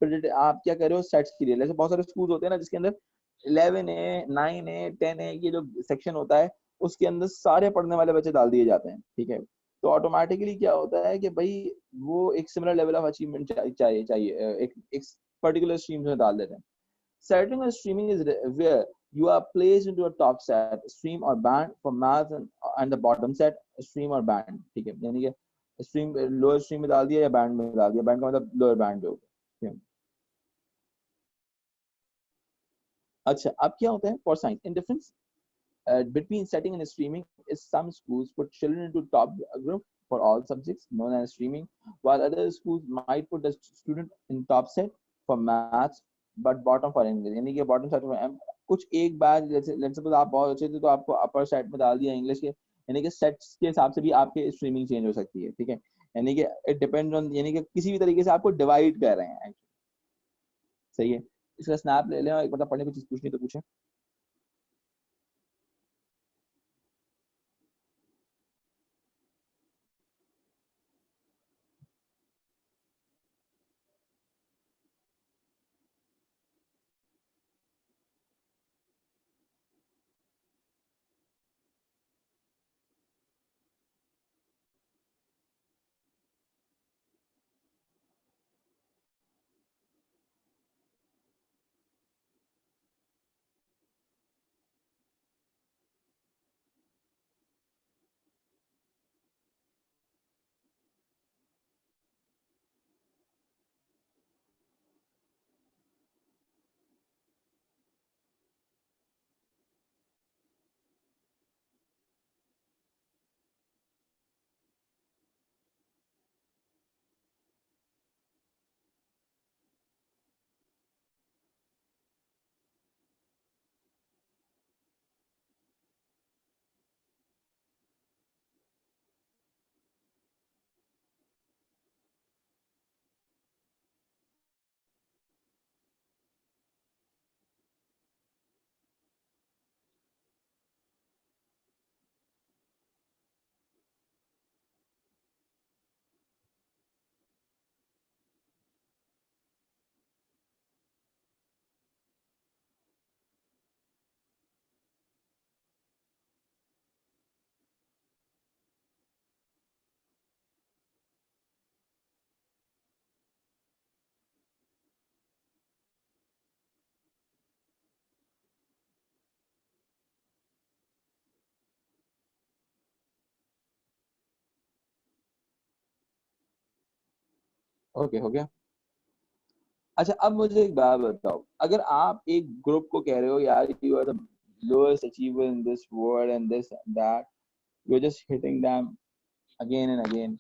क्या कर रहे हो सेट्स के लिए। जैसे बहुत सारे स्कूल होते हैं ना जिसके अंदर 11 है, 9 है, 10 है, ये जो सेक्शन होता है उसके अंदर सारे पढ़ने वाले बच्चे डाल दिए जाते हैं। ठीक है। तो ऑटोमेटिकली क्या होता है कि भाई वो एक सिमिलर लेवल ऑफ अचीवमेंट चाहिए एक पर्टिकुलर स्ट्रीम में डाल देते हैं। Setting or streaming is where you are placed into a top set, stream or band for math and the bottom set, stream or band। ठीक है, यानी कि स्ट्रीम लोअर स्ट्रीम में डाल दिया या बैंड में डाल दिया, बैंड का मतलब लोअर बैंड पे हो गया। अच्छा, अब क्या होता है for science in difference between setting and streaming is some schools put children into top group for all subjects known as streaming, while other schools might put the student in top set for maths but bottom for English। यानी कि bottom set for कुछ एक बार जैसे let's suppose आप बहुत अच्छे थे तो आपको अपर सेट में डाल दिया इंग्लिश के, यानी कि सेट्स के हिसाब से भी आपके स्ट्रीमिंग चेंज हो सकती है। ठीक है, यानी कि इट डिपेंड्स ऑन, यानी कि किसी भी तरीके से आपको डिवाइड कर रहे हैं। सही है। इसका स्नैप ले लें और एक बार पढ़ने की चीज पूछनी तो पूछें। ओके हो गया। अच्छा अब मुझे एक बात बताओ, अगर आप एक ग्रुप को कह रहे हो यार you are the lowest achiever in this world and this that, you are just hitting them again and again,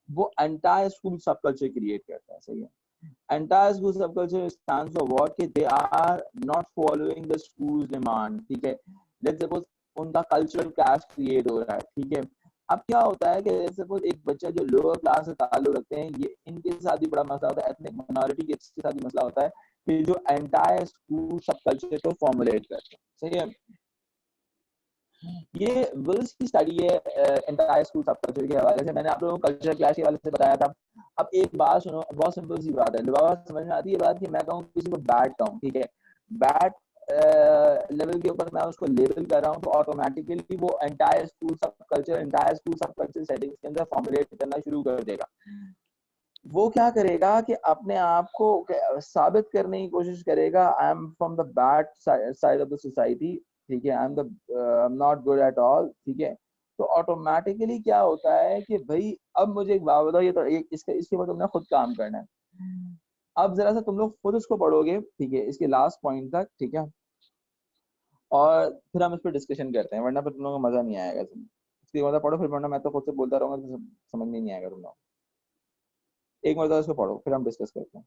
वो एंटायर स्कूल सब कल्चर क्रिएट करता है, सही है। entire school subculture stands for what कि they are not following the school's demand, ठीक है। let's suppose उनका cultural clash create हो रहा है, ठीक है। अब क्या होता है कि let's suppose एक बच्चा जो लोअर क्लास से ताल्लुक रखते हैं, ये इनके साथ भी बड़ा मसला होता है, एथनिक माइनॉरिटी के साथ भी मसला होता है कि जो एंटायर स्कूल सब कल्चर को फॉर्मुलेट करते हैं, सही है। ये विल्स की स्टडी है एंटायर स्कूल सब कल्चर के हवाले से, मैंने आप लोगों को कल्चर क्लैश के हवाले से बताया था। अब एक बात सुनो, बहुत सिंपल सी बात है, लुबाबा समझ में आती है बात कि मैं कहूँ किसी को बैड कहूँ, ठीक है, बैड लेवल के ऊपर मैं उसको लेबल कर रहा हूँ, तो ऑटोमेटिकली वो एंटायर स्कूल सब कल्चर सेटिंग्स के अंदर फॉर्मुलेट करना शुरू कर देगा। वो क्या करेगा कि अपने आप को साबित करने की कोशिश करेगा, I am from the bad side of the society, ठीक है, I am not good at all, ठीक है। तो ऑटोमेटिकली क्या होता है कि भाई अब मुझे एक बात बताओ, ये तो इसके ऊपर तुमने खुद काम करना है। अब जरा सा तुम लोग खुद उसको पढ़ोगे, ठीक है, इसके लास्ट पॉइंट तक, ठीक है, और फिर हम इस पर डिस्कशन करते हैं, वरना फिर तुम लोगों को मजा नहीं आएगा। इसके मतलब पढ़ो, फिर वरना मैं तो खुद से बोलता रहूंगा तो समझ में नहीं आएगा तुम लोग। एक मतलब इसको पढ़ो, फिर हम डिस्कस करते हैं।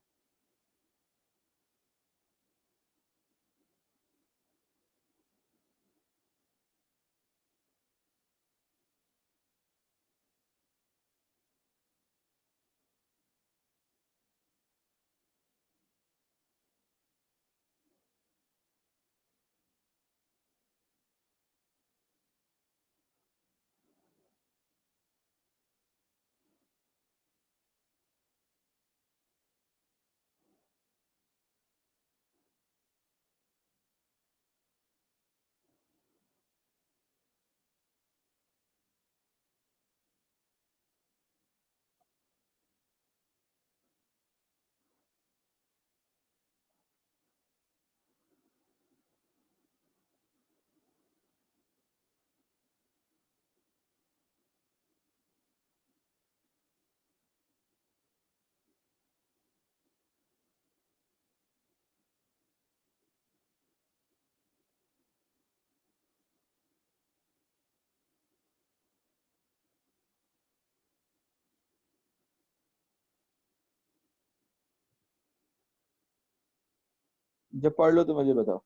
जब पढ़ लो तो मुझे बताओ।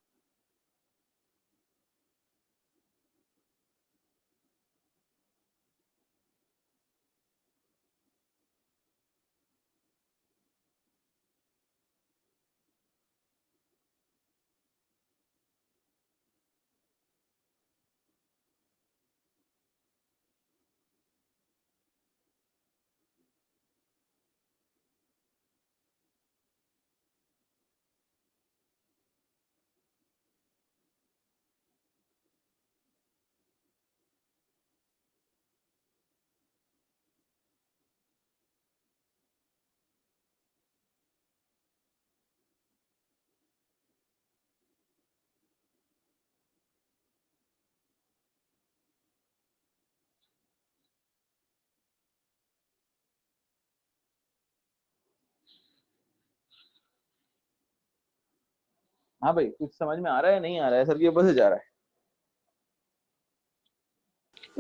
हाँ भाई, कुछ समझ में आ रहा है, नहीं आ रहा है, सर के ऊपर से जा रहा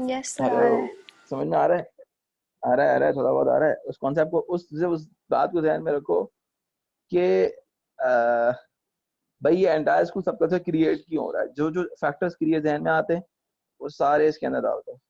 यस है। सर आ रहा हेलो, है। समझ में आ रहा है? आ रहा है, थोड़ा बहुत आ रहा है। उस कॉन्सेप्ट को, उस बात को ध्यान में रखो कि भाई ये एंटायर स्कूल सबका से क्रिएट क्यों हो रहा है, जो जो फैक्टर्स क्रिएट ध्यान में आते हैं वो सारे इसके अंदर डालते हैं।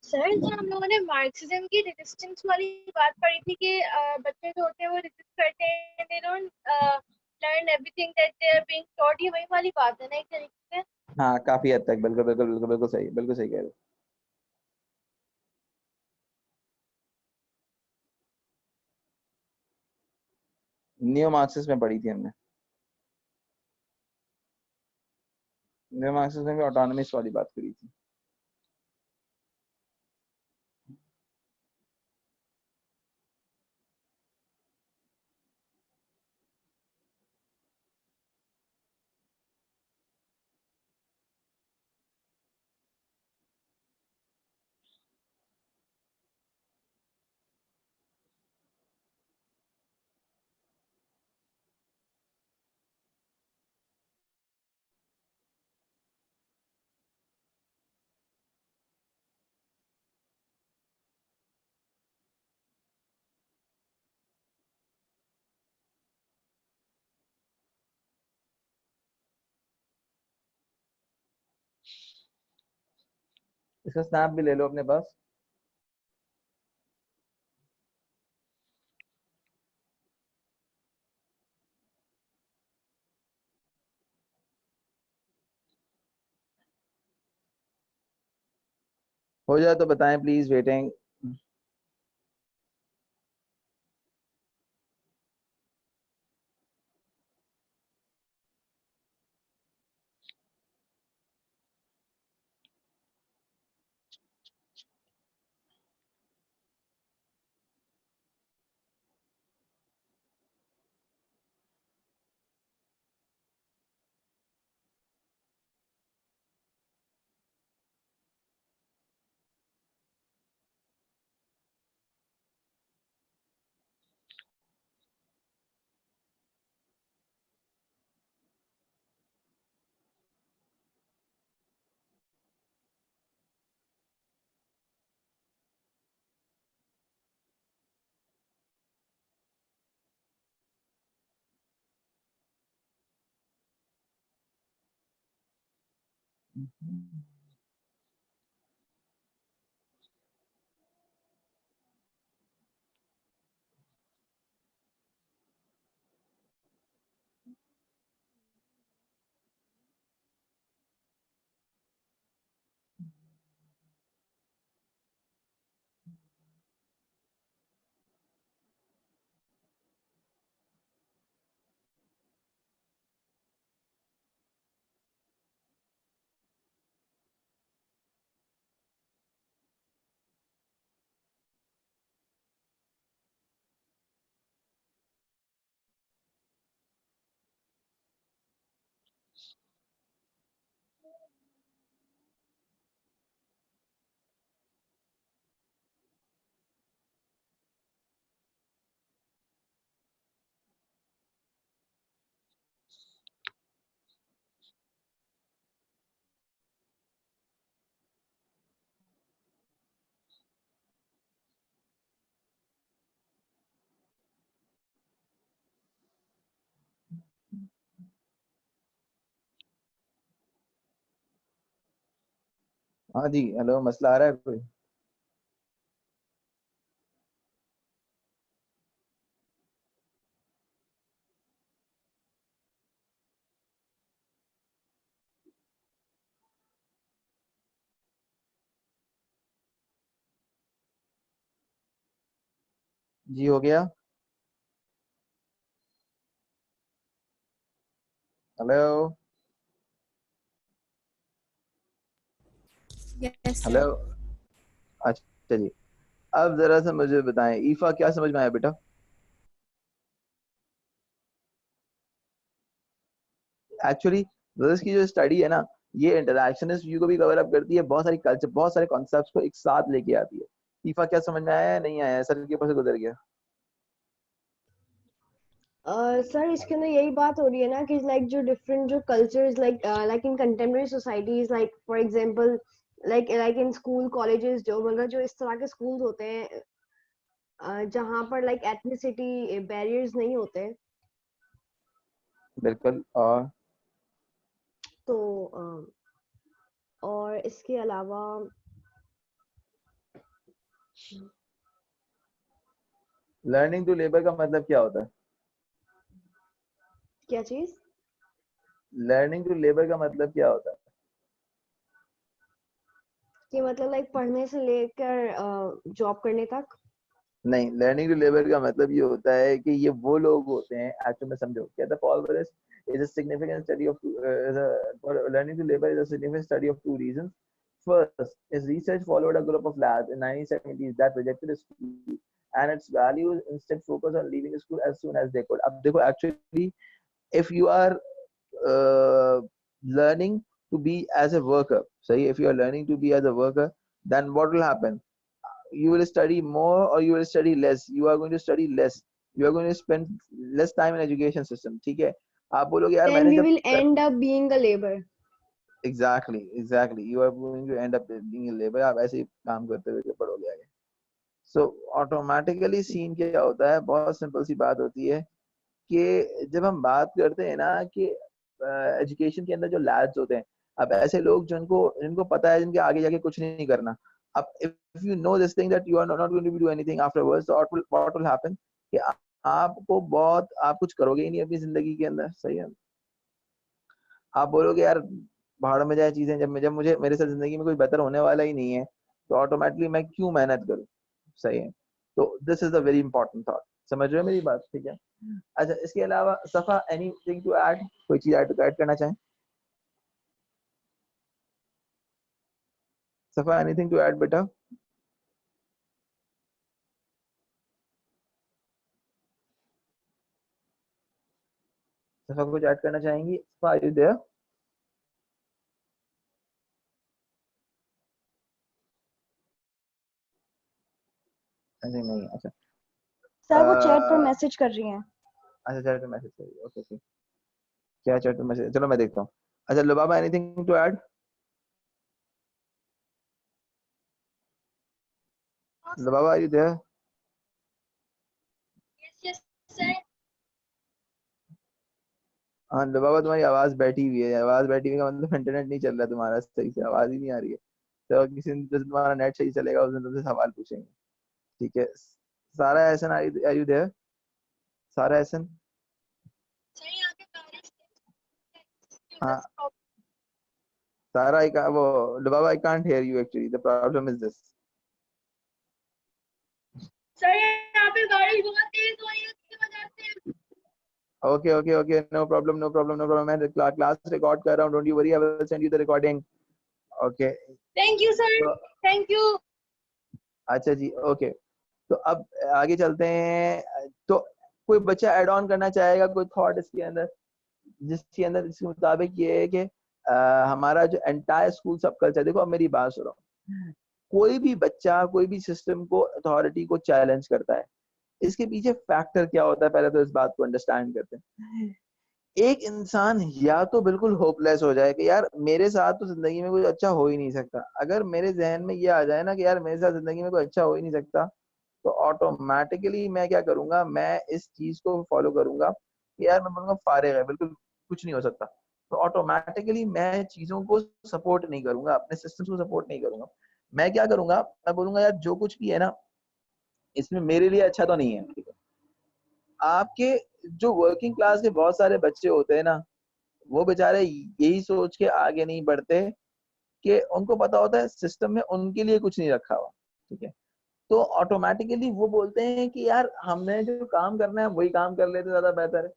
सर जो हम लोगों ने मार्क्सिज्म की रेजिस्टेंस वाली बात पढ़ी थी कि बच्चे जो होते हैं वो रेजिस्ट करते हैं, they don't learn everything that they are being taught, ये वही वाली बात है ना एक तरीके से। हाँ काफी हद तक, बिल्कुल बिल्कुल बिल्कुल बिल्कुल सही, बिल्कुल सही कह रहे हो। न्यू मार्क्सिस्ट में पढ़ी थी हमने, न्यू मार्क्सिस्ट में भी ऑटोनॉमिस्ट वाली बात करी थी। इसका स्नैप भी ले लो अपने पास। हो जाए तो बताएं प्लीज, वेटिंग। हाँ जी, हेलो, मसला आ रहा है कोई? जी हो गया। हेलो। Yes hello. सर। अच्छा जी, अब जरा सा मुझे बताएं, ईफा क्या समझ में आया बेटा? एक्चुअली ब्रदर्स की जो स्टडी है ना, ये इंटरैक्शनिस्ट व्यू को भी कवर अप करती है, बहुत सारी कल्चर, बहुत सारे कॉन्सेप्ट्स को एक साथ लेके आती है। ईफा क्या समझ में आया है, नहीं आया, सर के पास से गुजर गया? सर इसके अंदर यही बात हो रही है ना कि लाइक जो डिफरेंट जो cultures like in contemporary societies, like for example like in school colleges, जो मतलब जो इस तरह के स्कूल्स होते हैं जहाँ पर लाइक एथनिसिटी बैरियर्स नहीं होते, बिल्कुल। और तो और इसके अलावा लर्निंग टू लेबर का मतलब क्या होता है? क्या चीज? लर्निंग टू लेबर का मतलब क्या होता है? कि मतलब लाइक पढ़ने से लेकर जॉब करने तक। नहीं, लर्निंग टू लेबर का मतलब ये होता है कि ये वो लोग होते हैं, एक्चुअली में समझो, कहता है Paul Wallace is a significant study of learning to labor is a significant study of two reasons. First, his research followed a group of lads in 1970s that rejected school and its values, instead focused on leaving school as soon as they could. अब देखो, actually if you are uh, learning to be as a worker, सही, if you are learning to be as a worker, then what will happen? You will study more or you will study less? You are going to study less. You are going to spend less time in education system, ठीक है? आप बोलोगे यार Then मैंने we जब, will end up being a labor. Exactly you are going to end up being a labor, आप ऐसे ही काम करते हुए पढ़ोगे आगे। सो ऑटोमेटिकली सीन क्या होता है, बहुत सिंपल सी बात होती है कि जब हम बात करते हैं ना कि एजुकेशन के अंदर जो लैब्स होते हैं, अब ऐसे लोग जिनको पता है जिनके आगे जाके कुछ नहीं करना, अब if you know this thing that you are not going to do anything afterwards, so what will happen कि आपको बहुत आप कुछ करोगे ही नहीं अपनी जिंदगी के अंदर, सही है। आप बोलोगे यार भाड़ में जाए चीजें, जब मुझे मेरे साथ जिंदगी में कोई बेहतर होने वाला ही नहीं है तो ऑटोमेटिकली मैं क्यों मेहनत करूं, सही है। तो this is a very important thought, समझ रहे हो मेरी बात, ठीक है। अच्छा, इसके अलावा सफा एनीथिंग टू ऐड, कोई चीज ऐड करना चाहें? सफा एनीथिंग टू ऐड बेटा? सफा कुछ ऐड करना चाहेंगी? सफा आर यू देयर? नहीं, अच्छा सर वो चैट पर मैसेज कर रही हैं। अच्छा चैट पे मैसेज करिए, ओके ओके। क्या चैट पे मैसेज, चलो मैं देखता हूँ। अच्छा Lubaba anything to add? Lubaba are you there? Yes, sir. हाँ लुबाबा तुम्हारी आवाज बैठी हुई है, आवाज बैठी हुई का मतलब इंटरनेट नहीं चल रहा तुम्हारा सही से, आवाज ही नहीं आ रही है। तो किसी दिन जब तुम्हारा नेट सही चलेगा उस दिन तुमसे सवाल पूछेंगे, ठीक है। सारा एहसन आर यू देयर? सारा एहसन? सर यहाँ पे बारिश हाँ सारा वो Lubaba I can't hear you actually, the problem is this. Sir यहाँ पे बारिश बहुत तेज हो रही है उसकी वजह से। Okay okay okay, no problem no problem no problem, मैं क्लास रिकॉर्ड कर रहा हूँ, don't you worry, I will send you the recording. Okay thank you sir, thank you. अच्छा जी, ओके। तो अब आगे चलते हैं। तो कोई बच्चा ऐड ऑन करना चाहेगा कोई थॉट इसके अंदर, जिसके अंदर इसके मुताबिक ये है कि हमारा जो एंटायर स्कूल सब कल्चर, देखो अब मेरी बात सुनो, कोई भी बच्चा कोई भी सिस्टम को अथॉरिटी को चैलेंज करता है, इसके पीछे फैक्टर क्या होता है, पहले तो इस बात को अंडरस्टैंड करते हैं। एक इंसान या तो बिल्कुल होपलेस हो जाए कि यार मेरे साथ तो जिंदगी में कुछ अच्छा हो ही नहीं सकता, अगर मेरे जहन में ये आ जाए ना कि यार मेरे साथ जिंदगी में कोई अच्छा हो ही नहीं सकता, तो ऑटोमेटिकली मैं क्या करूंगा, मैं इस चीज को फॉलो करूंगा कि यार मैं बोलूंगा फारिग है, बिल्कुल कुछ नहीं हो सकता। तो ऑटोमेटिकली मैं चीजों को सपोर्ट नहीं करूंगा, अपने सिस्टम को सपोर्ट नहीं करूंगा। मैं क्या करूंगा, मैं बोलूंगा यार जो कुछ भी है ना इसमें मेरे लिए अच्छा तो नहीं है, ठीक है। आपके जो वर्किंग क्लास के बहुत सारे बच्चे होते हैं ना, वो बेचारे यही सोच के आगे नहीं बढ़ते कि उनको पता होता है सिस्टम में उनके लिए कुछ नहीं रखा हुआ, ठीक है। तो ऑटोमेटिकली वो बोलते हैं कि यार हमने जो काम करना है वही काम कर लेते ज्यादा बेहतर है,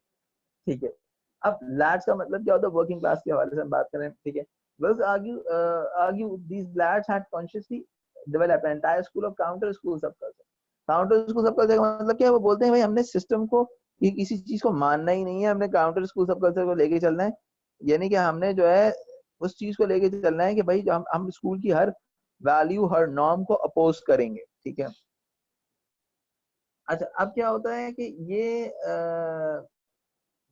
ठीक है। अब लैड्स का मतलब क्या होता है, वर्किंग क्लास के हवाले से हम बात करें, ठीक है। Thus argue these lads had consciously developed an entire school of counter school subculture. Counter school subculture का मतलब क्या है, वो बोलते हैं भाई हमने सिस्टम को ये किसी चीज को मानना ही नहीं है, हमने काउंटर स्कूल सबकल्चर को लेके चलना है। यानी कि हमने जो है उस चीज को लेके चलना है कि भाई जो हम स्कूल की हर वैल्यू हर नॉर्म को अपोज करेंगे, ठीक है। अच्छा अब क्या होता है कि ये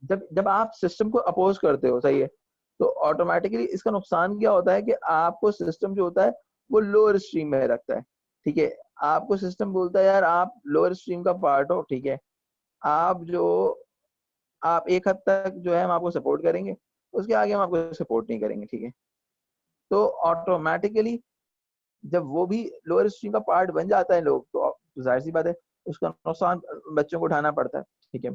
जब जब आप सिस्टम को अपोज करते हो, सही है, तो ऑटोमेटिकली इसका नुकसान क्या होता है कि आपको सिस्टम जो होता है वो लोअर स्ट्रीम में रखता है, ठीक है। आपको सिस्टम बोलता है यार आप लोअर स्ट्रीम का पार्ट हो, ठीक है। आप जो आप एक हद तक जो है हम आपको सपोर्ट करेंगे, उसके आगे हम आपको सपोर्ट नहीं करेंगे, ठीक है। तो ऑटोमेटिकली जब वो भी लोअर स्ट्रीम का पार्ट बन जाता है लोग, तो जाहिर सी बात है उसका नुकसान बच्चों को उठाना पड़ता है, ठीक है।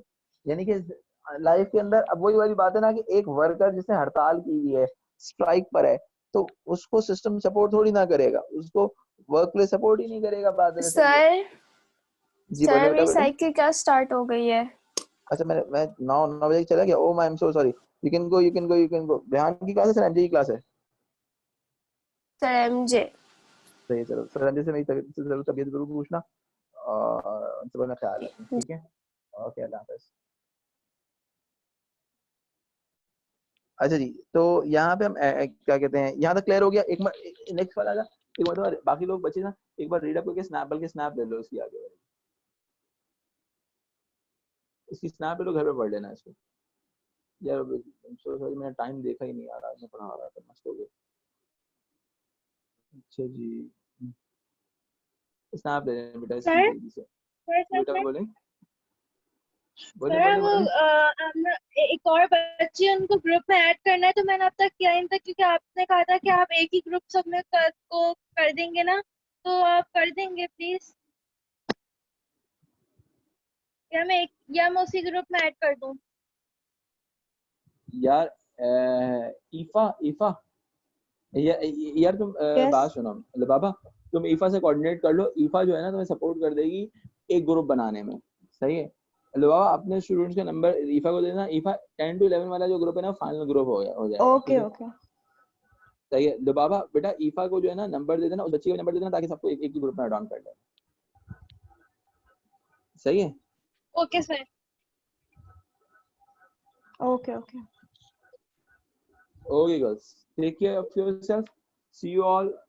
यानी कि लाइफ के अंदर अब वही वाली बात है ना कि एक वर्कर जिसने हड़ताल की हुई है, स्ट्राइक पर है, तो उसको सिस्टम सपोर्ट थोड़ी ना करेगा, उसको वर्क प्लेस सपोर्ट ही नहीं करेगा, बात है सही है। सर जी बोले सर बेटा मेरी बोले। साइकिल क्लास स्टार्ट हो गई है। अच्छा मैं 9 बजे चला गया, oh I am so sorry, you can go you can go you can go. ध्यान की क्लास है सर, एमजे की क्लास है? Sir MJ. सही है, चलो सर एमजे से मेरी तबीयत जरूर पूछना और उनसे अपना ख्याल रखें, ठीक है। ओके अल्लाह हाफिज। अच्छा जी, तो यहाँ पे हम क्या कहते हैं, यहाँ तक क्लियर हो गया। एक नेक्स्ट वाला एक मतलब बाकी लोग बचे ना, एक बार रीड अप करके स्नैप बल्कि स्नैप ले लो इसकी आगे वाली, इसकी स्नैप ले लो, घर पे पढ़ लेना इसको। यार सॉरी मैंने टाइम देखा ही नहीं, आ रहा मैं पढ़ा रहा था, मस्त हो गया। अच्छा जी, स्नैप ले लेना बेटा इसकी सर जल्दी से। सर जी सर बेटा सर बोले। बोले सर बोले वो बोले। एक और बच्ची उनको ग्रुप में ऐड करना है, तो मैंने अब तक किया नहीं था क्योंकि आपने कहा था कि आप एक ही ग्रुप सब में को कर देंगे ना, तो आप कर देंगे प्लीज, या मैं उसी ग्रुप में ऐड कर दूं? यार ईफा ईफा यार तुम यस बात सुनो बाबा, तुम ईफा से कोऑर्डिनेट कर लो, ईफा जो है ना तुम्हें सपोर्ट कर देगी एक ग्रुप बनाने में, सही है। बाबा अपने स्टूडेंट्स का नंबर ईफा को देना, ईफा 10 to 11 वाला जो ग्रुप है ना फाइनल ग्रुप हो जाएगा, ठीक ओके है। ओके सही है बाबा, बेटा ईफा को जो है ना नंबर दे देना, उस बच्ची को नंबर दे देना ताकि सबको एक ही ग्रुप में ऐड ऑन कर ले, सही है। Okay sir. Okay okay Okay girls, take care of yourself, see you all